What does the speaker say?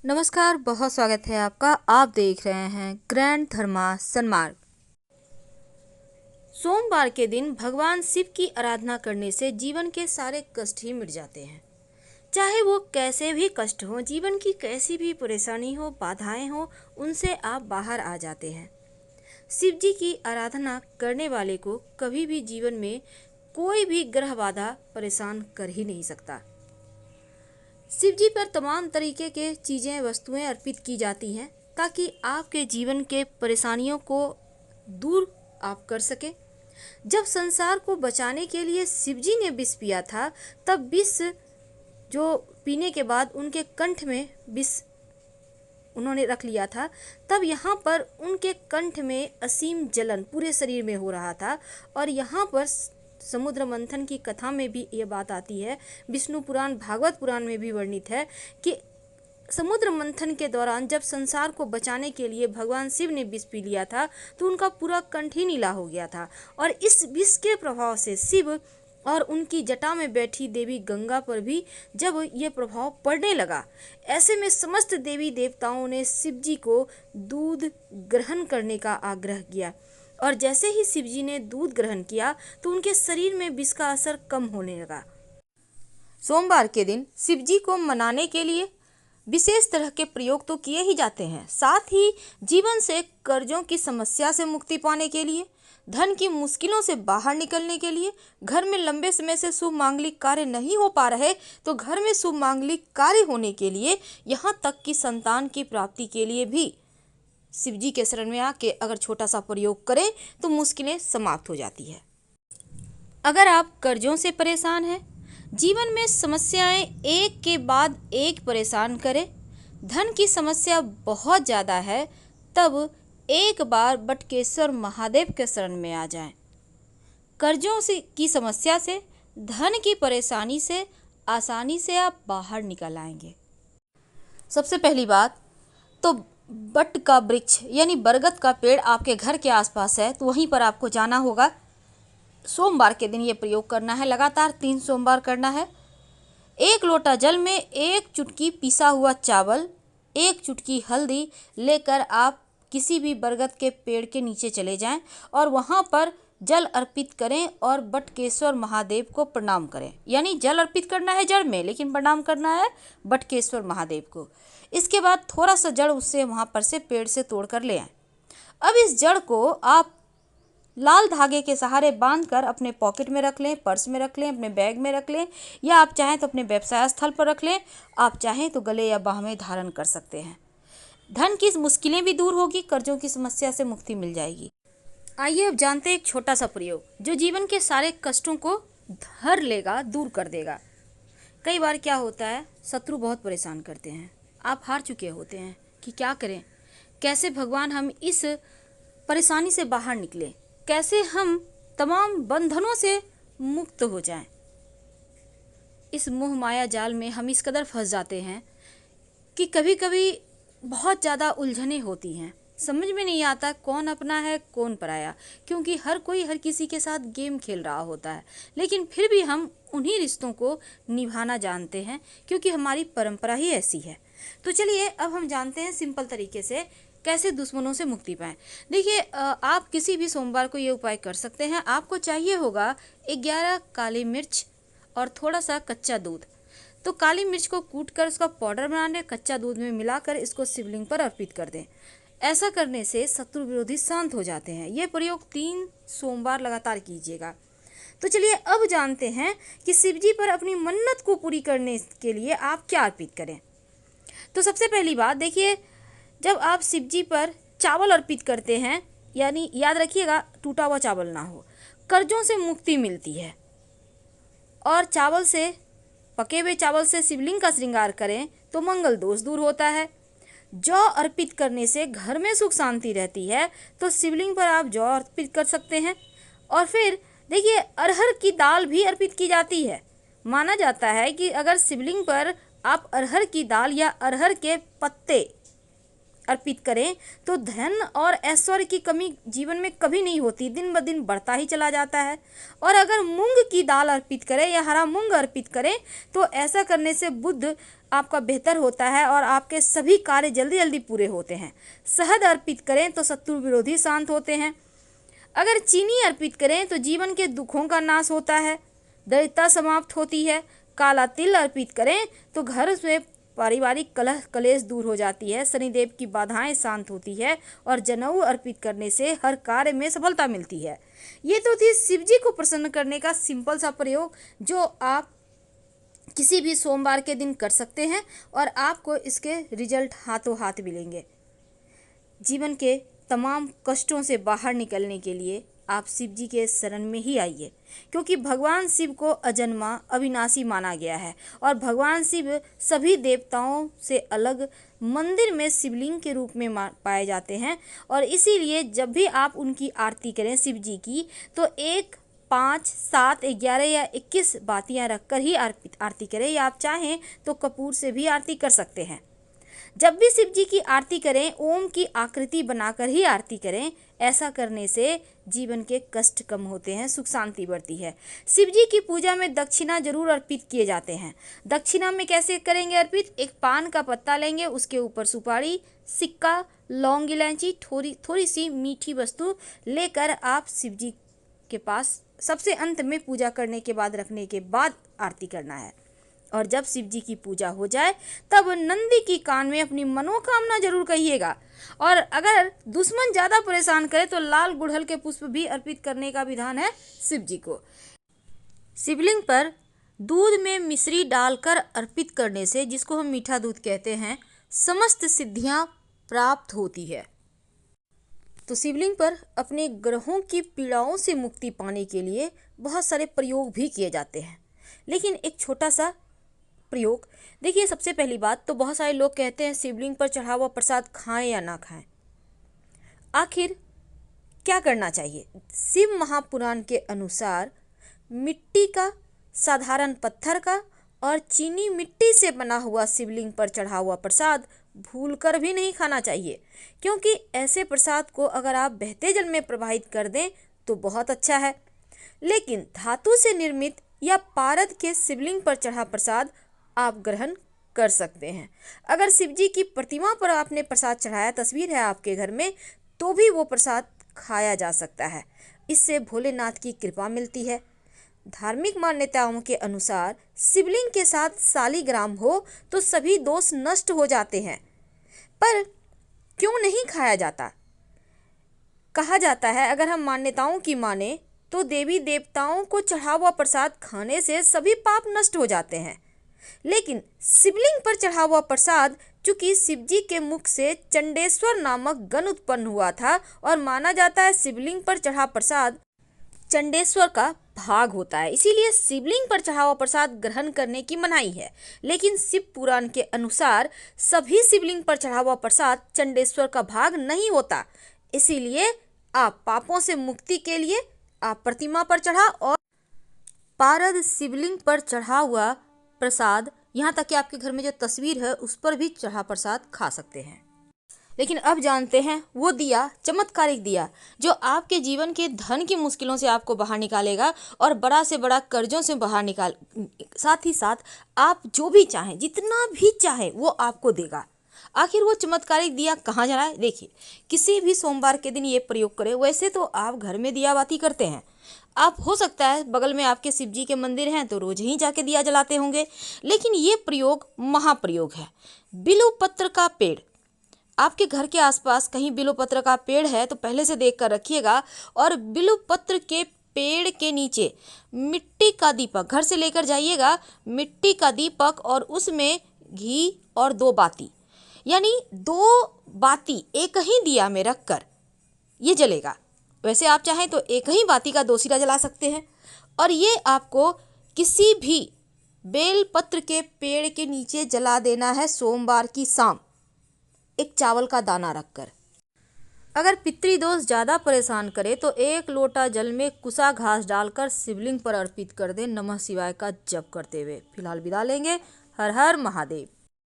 नमस्कार, बहुत स्वागत है आपका। आप देख रहे हैं ग्रैंड धर्मा सन्मार्ग। सोमवार के दिन भगवान शिव की आराधना करने से जीवन के सारे कष्ट ही मिट जाते हैं। चाहे वो कैसे भी कष्ट हो, जीवन की कैसी भी परेशानी हो, बाधाएं हो, उनसे आप बाहर आ जाते हैं। शिव जी की आराधना करने वाले को कभी भी जीवन में कोई भी ग्रह बाधा परेशान कर ही नहीं सकता। शिव जी पर तमाम तरीके के चीज़ें वस्तुएं अर्पित की जाती हैं ताकि आपके जीवन के परेशानियों को दूर आप कर सके। जब संसार को बचाने के लिए शिव जी ने विष पिया था, तब विष जो पीने के बाद उनके कंठ में विष उन्होंने रख लिया था, तब यहाँ पर उनके कंठ में असीम जलन पूरे शरीर में हो रहा था। और यहाँ पर समुद्र मंथन की कथा में भी ये बात आती है, विष्णु पुराण भागवत पुराण में भी वर्णित है कि समुद्र मंथन के दौरान जब संसार को बचाने के लिए भगवान शिव ने विष पी लिया था, तो उनका पूरा कंठ ही नीला हो गया था। और इस विष के प्रभाव से शिव और उनकी जटा में बैठी देवी गंगा पर भी जब ये प्रभाव पड़ने लगा, ऐसे में समस्त देवी देवताओं ने शिव जी को दूध ग्रहण करने का आग्रह किया। और जैसे ही शिव जी ने दूध ग्रहण किया तो उनके शरीर में विष का असर कम होने लगा। सोमवार के दिन शिव जी को मनाने के लिए विशेष तरह के प्रयोग तो किए ही जाते हैं। साथ ही जीवन से कर्जों की समस्या से मुक्ति पाने के लिए, धन की मुश्किलों से बाहर निकलने के लिए, घर में लंबे समय से शुभ मांगलिक कार्य नहीं हो पा रहे तो घर में शुभ मांगलिक कार्य होने के लिए, यहाँ तक कि संतान की प्राप्ति के लिए भी शिव जी के शरण में आके अगर छोटा सा प्रयोग करें तो मुश्किलें समाप्त हो जाती है। अगर आप कर्जों से परेशान हैं, जीवन में समस्याएं एक के बाद एक परेशान करें, धन की समस्या बहुत ज़्यादा है, तब एक बार बटकेश्वर महादेव के शरण में आ जाएं। कर्जों से की समस्या से, धन की परेशानी से आसानी से आप बाहर निकल आएंगे। सबसे पहली बात तो बट का वृक्ष यानी बरगद का पेड़ आपके घर के आसपास है तो वहीं पर आपको जाना होगा। सोमवार के दिन ये प्रयोग करना है, लगातार 3 सोमवार करना है। 1 लोटा जल में 1 चुटकी पिसा हुआ चावल, 1 चुटकी हल्दी लेकर आप किसी भी बरगद के पेड़ के नीचे चले जाएं और वहां पर जल अर्पित करें और बटकेश्वर महादेव को प्रणाम करें। यानी जल अर्पित करना है जड़ में, लेकिन प्रणाम करना है बटकेश्वर महादेव को। इसके बाद थोड़ा सा जड़ उससे वहां पर से पेड़ से तोड़ कर ले आए। अब इस जड़ को आप लाल धागे के सहारे बांधकर अपने पॉकेट में रख लें, पर्स में रख लें, अपने बैग में रख लें, या आप चाहें तो अपने व्यवसाय स्थल पर रख लें, आप चाहें तो गले या बाह में धारण कर सकते हैं। धन की मुश्किलें भी दूर होगी, कर्जों की समस्या से मुक्ति मिल जाएगी। आइए अब जानते हैं एक छोटा सा प्रयोग जो जीवन के सारे कष्टों को धर लेगा, दूर कर देगा। कई बार क्या होता है, शत्रु बहुत परेशान करते हैं, आप हार चुके होते हैं कि क्या करें, कैसे भगवान हम इस परेशानी से बाहर निकलें, कैसे हम तमाम बंधनों से मुक्त हो जाएं। इस मोह माया जाल में हम इस कदर फंस जाते हैं कि कभी कभी बहुत ज़्यादा उलझनें होती हैं, समझ में नहीं आता कौन अपना है कौन पराया, क्योंकि हर कोई हर किसी के साथ गेम खेल रहा होता है। लेकिन फिर भी हम उन्हीं रिश्तों को निभाना जानते हैं क्योंकि हमारी परंपरा ही ऐसी है। तो चलिए अब हम जानते हैं सिंपल तरीके से कैसे दुश्मनों से मुक्ति पाएं। देखिए, आप किसी भी सोमवार को ये उपाय कर सकते हैं। आपको चाहिए होगा 11 काली मिर्च और थोड़ा सा कच्चा दूध। तो काली मिर्च को कूट कर उसका पाउडर बना लें, कच्चा दूध में मिलाकर इसको शिवलिंग पर अर्पित कर दें। ऐसा करने से शत्रु विरोधी शांत हो जाते हैं। यह प्रयोग 3 सोमवार लगातार कीजिएगा। तो चलिए अब जानते हैं कि शिव जी पर अपनी मन्नत को पूरी करने के लिए आप क्या अर्पित करें। तो सबसे पहली बात देखिए, जब आप शिव जी पर चावल अर्पित करते हैं, यानी याद रखिएगा टूटा हुआ चावल ना हो, कर्जों से मुक्ति मिलती है। और चावल से, पके हुए चावल से शिवलिंग का श्रृंगार करें तो मंगल दोष दूर होता है। जौ अर्पित करने से घर में सुख शांति रहती है, तो शिवलिंग पर आप जौ अर्पित कर सकते हैं। और फिर देखिए, अरहर की दाल भी अर्पित की जाती है। माना जाता है कि अगर शिवलिंग पर आप अरहर की दाल या अरहर के पत्ते अर्पित करें तो धन और ऐश्वर्य की कमी जीवन में कभी नहीं होती, दिन ब दिन बढ़ता ही चला जाता है। और अगर मूंग की दाल अर्पित करें या हरा मूंग अर्पित करें तो ऐसा करने से बुध आपका बेहतर होता है और आपके सभी कार्य जल्दी जल्दी पूरे होते हैं। शहद अर्पित करें तो शत्रु विरोधी शांत होते हैं। अगर चीनी अर्पित करें तो जीवन के दुखों का नाश होता है, दरिद्रता समाप्त होती है। काला तिल अर्पित करें तो घर में पारिवारिक कलह कलेश दूर हो जाती है, शनिदेव की बाधाएं शांत होती है और जनेऊ अर्पित करने से हर कार्य में सफलता मिलती है। ये तो थी शिव जी को प्रसन्न करने का सिंपल सा प्रयोग, जो आप किसी भी सोमवार के दिन कर सकते हैं और आपको इसके रिजल्ट हाथों हाथ मिलेंगे। जीवन के तमाम कष्टों से बाहर निकलने के लिए आप शिव जी के शरण में ही आइए, क्योंकि भगवान शिव को अजन्मा अविनाशी माना गया है और भगवान शिव सभी देवताओं से अलग मंदिर में शिवलिंग के रूप में पाए जाते हैं। और इसीलिए जब भी आप उनकी आरती करें शिव जी की, तो 1, 5, 7, 11 या 21 बातियाँ रखकर ही आरती करें, या आप चाहें तो कपूर से भी आरती कर सकते हैं। जब भी शिव जी की आरती करें, ओम की आकृति बनाकर ही आरती करें। ऐसा करने से जीवन के कष्ट कम होते हैं, सुख शांति बढ़ती है। शिव जी की पूजा में दक्षिणा जरूर अर्पित किए जाते हैं। दक्षिणा में कैसे करेंगे अर्पित? एक पान का पत्ता लेंगे, उसके ऊपर सुपारी, सिक्का, लौंग, इलायची, थोड़ी सी मीठी वस्तु लेकर आप शिव जी के पास सबसे अंत में पूजा करने के बाद रखने के बाद आरती करना है। और जब शिव जी की पूजा हो जाए तब नंदी की कान में अपनी मनोकामना जरूर कहिएगा। और अगर दुश्मन ज़्यादा परेशान करे तो लाल गुड़हल के पुष्प भी अर्पित करने का विधान है शिव जी को। शिवलिंग पर दूध में मिश्री डालकर अर्पित करने से, जिसको हम मीठा दूध कहते हैं, समस्त सिद्धियां प्राप्त होती है। तो शिवलिंग पर अपने ग्रहों की पीड़ाओं से मुक्ति पाने के लिए बहुत सारे प्रयोग भी किए जाते हैं, लेकिन एक छोटा सा प्रयोग देखिए। सबसे पहली बात तो बहुत सारे लोग कहते हैं शिवलिंग पर चढ़ा हुआ प्रसाद खाएं या ना खाएं। आखिर क्या करना चाहिए? शिव महापुराण के अनुसार मिट्टी का, साधारण पत्थर का और चीनी मिट्टी से बना हुआ शिवलिंग पर चढ़ा हुआ प्रसाद भूलकर भी नहीं खाना चाहिए, क्योंकि ऐसे प्रसाद को अगर आप बहते जल में प्रवाहित कर दें तो बहुत अच्छा है। लेकिन धातु से निर्मित या पारद के शिवलिंग पर चढ़ा प्रसाद आप ग्रहण कर सकते हैं। अगर शिव जी की प्रतिमा पर आपने प्रसाद चढ़ाया, तस्वीर है आपके घर में, तो भी वो प्रसाद खाया जा सकता है। इससे भोलेनाथ की कृपा मिलती है। धार्मिक मान्यताओं के अनुसार शिवलिंग के साथ शालिग्राम हो तो सभी दोष नष्ट हो जाते हैं। पर क्यों नहीं खाया जाता? कहा जाता है अगर हम मान्यताओं की माने तो देवी देवताओं को चढ़ा हुआ प्रसाद खाने से सभी पाप नष्ट हो जाते हैं। लेकिन शिवलिंग पर चढ़ा हुआ प्रसाद, चूंकि शिव जी के मुख से चंडेश्वर नामक गण उत्पन्न हुआ था और माना जाता है शिवलिंग पर चढ़ा प्रसाद चंडेश्वर का भाग होता है, इसीलिए शिवलिंग पर चढ़ा हुआ प्रसाद ग्रहण करने की मनाही है। लेकिन शिव पुराण के अनुसार सभी शिवलिंग पर चढ़ा हुआ प्रसाद चंडेश्वर का भाग नहीं होता। इसीलिए आप पापों से मुक्ति के लिए आप प्रतिमा पर चढ़ा और पारद शिवलिंग पर चढ़ा हुआ प्रसाद, यहाँ तक कि आपके घर में जो तस्वीर है उस पर भी चढ़ा प्रसाद खा सकते हैं। लेकिन अब जानते हैं वो दिया, चमत्कारिक दिया, जो आपके जीवन के धन की मुश्किलों से आपको बाहर निकालेगा और बड़ा से बड़ा कर्जों से बाहर साथ ही साथ आप जो भी चाहें, जितना भी चाहें, वो आपको देगा। आखिर वो चमत्कारिक दिया कहाँ जलाए? देखिए, किसी भी सोमवार के दिन ये प्रयोग करें। वैसे तो आप घर में दिया बाती करते हैं, आप हो सकता है बगल में आपके शिव जी के मंदिर हैं तो रोज ही जाके दिया जलाते होंगे, लेकिन ये प्रयोग महाप्रयोग है। बिल्व पत्र का पेड़, आपके घर के आसपास कहीं बिल्व पत्र का पेड़ है तो पहले से देख कर रखिएगा, और बिल्व पत्र के पेड़ के नीचे मिट्टी का दीपक घर से लेकर जाइएगा, मिट्टी का दीपक, और उसमें घी और 2 बाती, यानी 2 बाती एक ही दिया में रखकर ये जलेगा। वैसे आप चाहें तो एक ही बाती का 2 सिरा जला सकते हैं। और ये आपको किसी भी बेल पत्र के पेड़ के नीचे जला देना है सोमवार की शाम, एक चावल का दाना रखकर। अगर पितृदोष ज़्यादा परेशान करे तो 1 लोटा जल में कुसा घास डालकर शिवलिंग पर अर्पित कर दें, नमः शिवाय का जप करते हुए। फिलहाल विदा लेंगे। हर हर महादेव।